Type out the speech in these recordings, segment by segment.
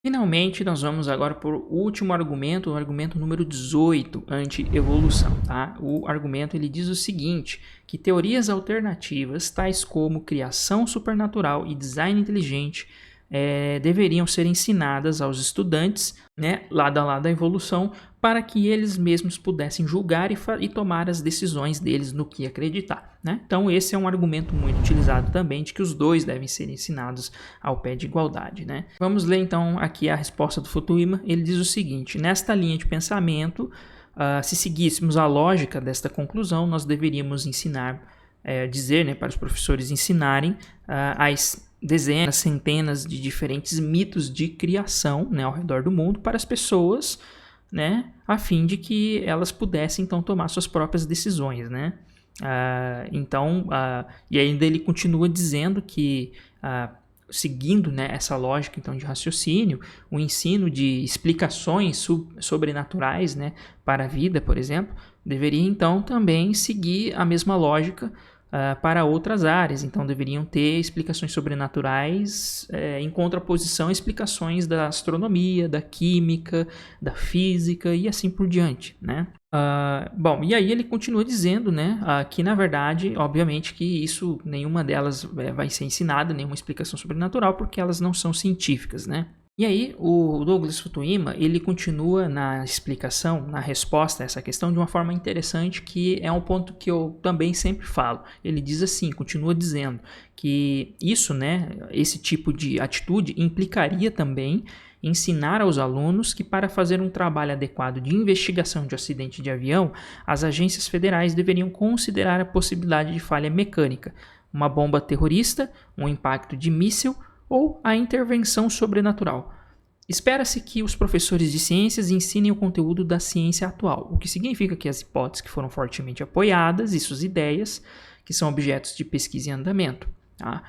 Finalmente, nós vamos agora por último argumento, o argumento número 18, anti-evolução, tá? O argumento ele diz o seguinte, que teorias alternativas, tais como criação supernatural e design inteligente, deveriam ser ensinadas aos estudantes, né, lado a lado da evolução, para que eles mesmos pudessem julgar e tomar as decisões deles no que acreditar, né? Então esse é um argumento muito utilizado também de que os dois devem ser ensinados ao pé de igualdade, né? Vamos ler então aqui a resposta do Fukuyama. Ele diz o seguinte: nesta linha de pensamento, se seguíssemos a lógica desta conclusão, nós deveríamos dizer, né, para os professores ensinarem as dezenas, centenas de diferentes mitos de criação, né, ao redor do mundo para as pessoas, né, a fim de que elas pudessem então tomar suas próprias decisões, né? E ainda ele continua dizendo que seguindo, né, essa lógica então de raciocínio, o ensino de explicações sobrenaturais, né, para a vida, por exemplo, deveria então também seguir a mesma lógica para outras áreas. Então deveriam ter explicações sobrenaturais em contraposição a explicações da astronomia, da química, da física e assim por diante, né? Bom, e aí ele continua dizendo, né, que na verdade, obviamente que isso, nenhuma delas vai ser ensinada, nenhuma explicação sobrenatural, porque elas não são científicas, né? E aí o Douglas Fukuyama, ele continua na explicação, na resposta a essa questão de uma forma interessante, que é um ponto que eu também sempre falo. Ele diz assim, continua dizendo que isso, né, esse tipo de atitude implicaria também ensinar aos alunos que para fazer um trabalho adequado de investigação de acidente de avião, as agências federais deveriam considerar a possibilidade de falha mecânica, uma bomba terrorista, um impacto de míssil ou a intervenção sobrenatural. Espera-se que os professores de ciências ensinem o conteúdo da ciência atual, o que significa que as hipóteses que foram fortemente apoiadas e suas ideias, que são objetos de pesquisa em andamento, tá?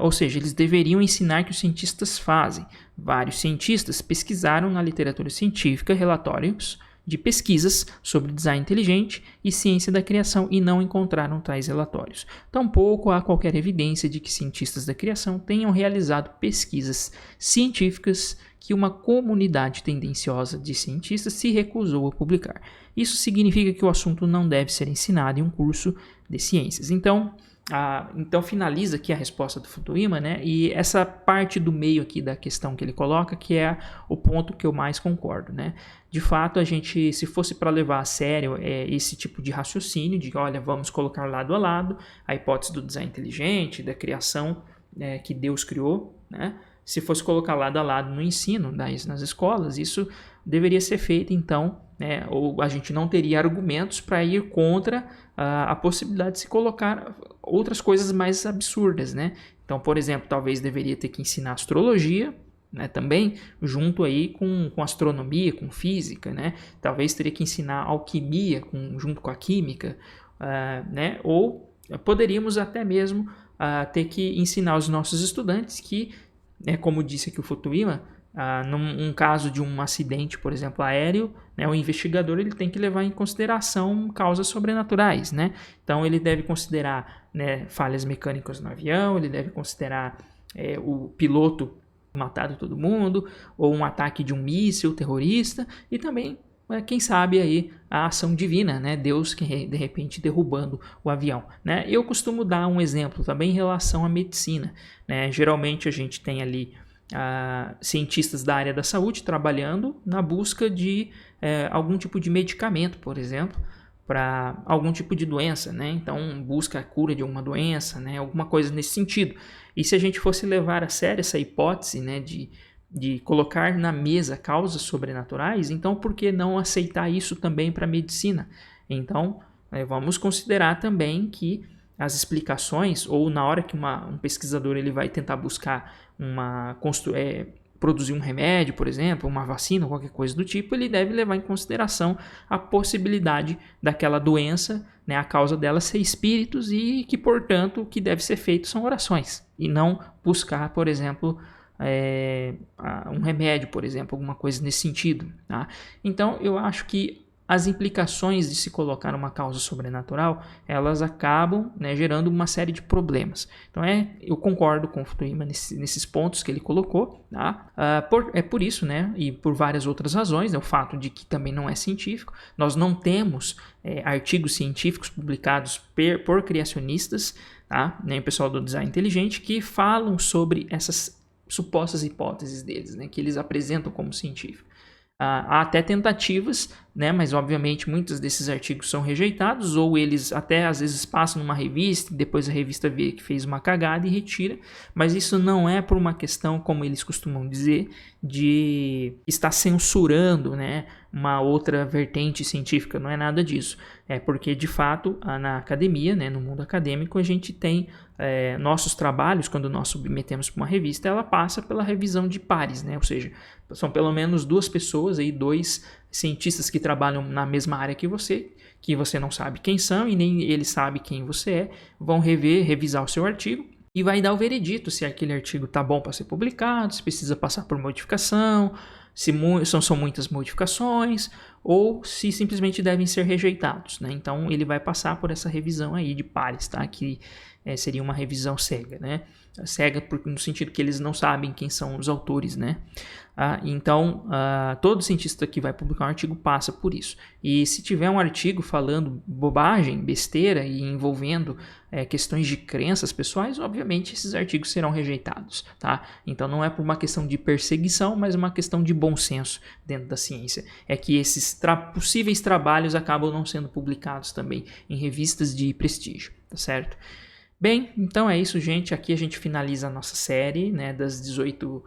Ou seja, eles deveriam ensinar que os cientistas fazem. Vários cientistas pesquisaram na literatura científica relatórios de pesquisas sobre design inteligente e ciência da criação e não encontraram tais relatórios. Tampouco há qualquer evidência de que cientistas da criação tenham realizado pesquisas científicas que uma comunidade tendenciosa de cientistas se recusou a publicar. Isso significa que o assunto não deve ser ensinado em um curso de ciências. Então finaliza aqui a resposta do Fukuyama, né? E essa parte do meio aqui da questão que ele coloca, que é o ponto que eu mais concordo, né? De fato, a gente, se fosse para levar a sério esse tipo de raciocínio, de olha, vamos colocar lado a lado a hipótese do design inteligente, da criação que Deus criou, né? Se fosse colocar lado a lado no ensino nas escolas, isso deveria ser feito, então, né? Ou a gente não teria argumentos para ir contra a possibilidade de se colocar outras coisas mais absurdas, né? Então, por exemplo, talvez deveria ter que ensinar astrologia, né, também junto aí com astronomia, com física, né? Talvez teria que ensinar alquimia junto com a química, né? Ou poderíamos até mesmo ter que ensinar os nossos estudantes que, como disse aqui o Fukuyama, num caso de um acidente, por exemplo, aéreo, né, o investigador ele tem que levar em consideração causas sobrenaturais, né? Então ele deve considerar, né, falhas mecânicas no avião, ele deve considerar o piloto matado todo mundo, ou um ataque de um míssil terrorista, e também, quem sabe aí a ação divina, né? Deus que de repente derrubando o avião, né? Eu costumo dar um exemplo também em relação à medicina, né? Geralmente a gente tem ali cientistas da área da saúde trabalhando na busca de algum tipo de medicamento, por exemplo, para algum tipo de doença, né? Então busca a cura de alguma doença, né? Alguma coisa nesse sentido. E se a gente fosse levar a sério essa hipótese, né, de colocar na mesa causas sobrenaturais, então por que não aceitar isso também para a medicina? Então vamos considerar também que as explicações, ou na hora que um pesquisador ele vai tentar buscar produzir um remédio, por exemplo, uma vacina, qualquer coisa do tipo, ele deve levar em consideração a possibilidade daquela doença, né, a causa dela ser espíritos e que, portanto, o que deve ser feito são orações e não buscar, por exemplo, um remédio, por exemplo, alguma coisa nesse sentido, tá? Então, eu acho que as implicações de se colocar uma causa sobrenatural, elas acabam, né, gerando uma série de problemas. Então, eu concordo com o Fukuyama nesses pontos que ele colocou, tá? É por isso, né, e por várias outras razões, né, o fato de que também não é científico, nós não temos artigos científicos publicados por criacionistas, tá? Nem o pessoal do design inteligente, que falam sobre essas supostas hipóteses deles, né, que eles apresentam como científico. Há até tentativas, né, mas obviamente muitos desses artigos são rejeitados, ou eles até às vezes passam numa revista e depois a revista vê que fez uma cagada e retira, mas isso não é por uma questão, como eles costumam dizer, de estar censurando, né, uma outra vertente científica, não é nada disso. É porque, de fato, na academia, né, no mundo acadêmico, a gente tem nossos trabalhos, quando nós submetemos para uma revista, ela passa pela revisão de pares, né, ou seja, são pelo menos 2 pessoas, aí, 2 cientistas que trabalham na mesma área que você não sabe quem são e nem ele sabe quem você é, vão revisar o seu artigo e vai dar o veredito se aquele artigo está bom para ser publicado, se precisa passar por modificação, se são muitas modificações ou se simplesmente devem ser rejeitados, né? Então ele vai passar por essa revisão aí de pares, tá? Que seria uma revisão cega, né? Cega no sentido que eles não sabem quem são os autores, né? Então, todo cientista que vai publicar um artigo passa por isso. E se tiver um artigo falando bobagem, besteira e envolvendo questões de crenças pessoais, obviamente esses artigos serão rejeitados, tá? Então, não é por uma questão de perseguição, mas uma questão de bom senso dentro da ciência. É que esses possíveis trabalhos acabam não sendo publicados também em revistas de prestígio, tá certo? Bem, então é isso, gente. Aqui a gente finaliza a nossa série, né, das 18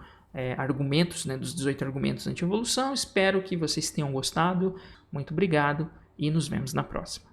argumentos, né, dos 18 argumentos anti-evolução. Espero que vocês tenham gostado. Muito obrigado e nos vemos na próxima.